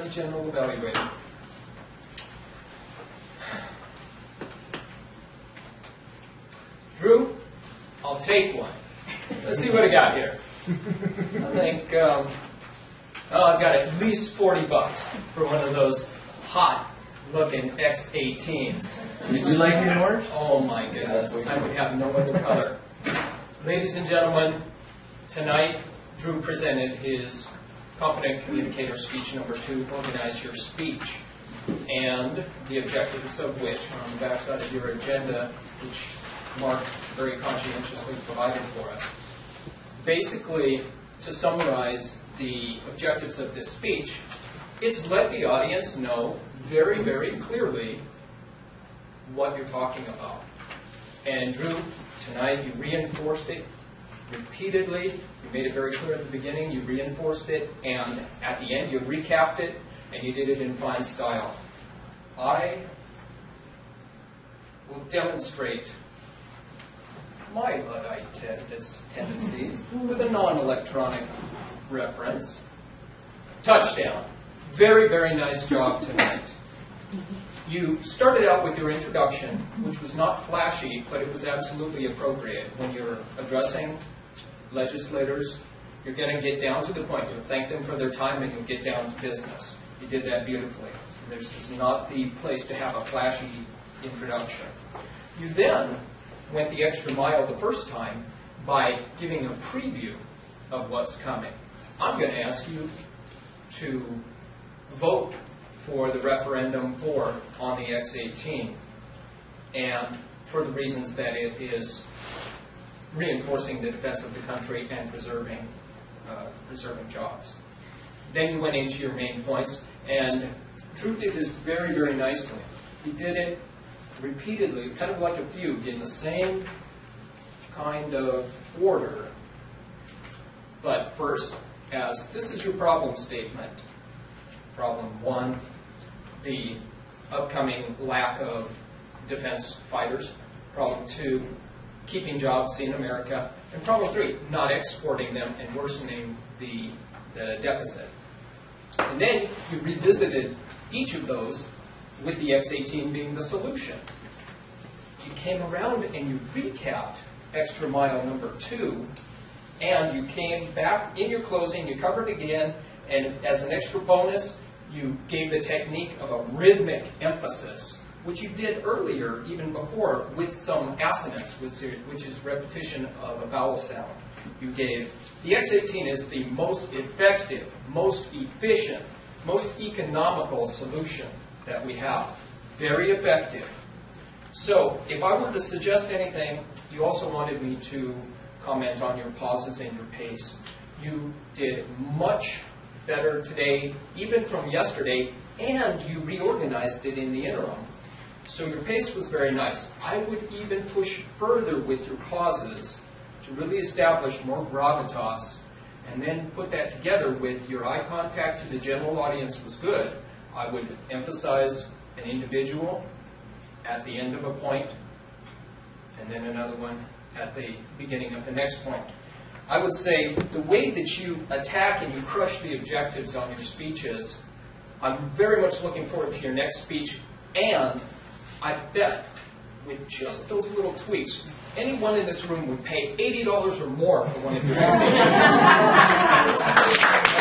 and general evaluator. Drew, I'll take one. Let's see what I got here. I think, I've got at least $40 for one of those hot-looking X18s. Would you like any more? Oh my goodness, I would have no other color. Ladies and gentlemen, tonight Drew presented his Confident Communicator speech number 2, Organize Your Speech, and the objectives of which are on the backside of your agenda, which Mark very conscientiously provided for us. Basically, to summarize the objectives of this speech, it's let the audience know very, very clearly what you're talking about. And Drew, tonight you reinforced it repeatedly. You made it very clear at the beginning, you reinforced it, and at the end you recapped it, and you did it in fine style. I will demonstrate my Luddite tendencies with a non-electronic reference. Touchdown. Very, very nice job tonight. You started out with your introduction, which was not flashy, but it was absolutely appropriate. When you're addressing legislators, you're going to get down to the point. You'll thank them for their time, and you'll get down to business. You did that beautifully. This is not the place to have a flashy introduction. You then went the extra mile the first time by giving a preview of what's coming. I'm going to ask you to vote for the referendum on the X18, and for the reasons that it is reinforcing the defense of the country and preserving jobs. Then you went into your main points, and Drew did this very, very nicely. He did it repeatedly, kind of like a fugue, in the same kind of order. But first, as this is your problem statement. Problem 1, the upcoming lack of defense fighters. Problem 2, keeping jobs in America. And problem 3, not exporting them and worsening the deficit. And then you revisited each of those with the X18 being the solution. You came around and you recapped extra mile number 2, and you came back in your closing, you covered again, and as an extra bonus, you gave the technique of a rhythmic emphasis, which you did earlier, even before, with some assonance, which is repetition of a vowel sound. You gave, the X18 is the most effective, most efficient, most economical solution that we have. Very effective. So, if I were to suggest anything, you also wanted me to comment on your pauses and your pace. You did much better today, even from yesterday, and you reorganized it in the interim. So your pace was very nice. I would even push further with your pauses to really establish more gravitas, and then put that together with your eye contact to the general audience was good. I would emphasize an individual at the end of a point, and then another one at the beginning of the next point. I would say the way that you attack and you crush the objectives on your speeches, I'm very much looking forward to your next speech, and I bet with just those little tweaks, anyone in this room would pay $80 or more for one of your next speeches.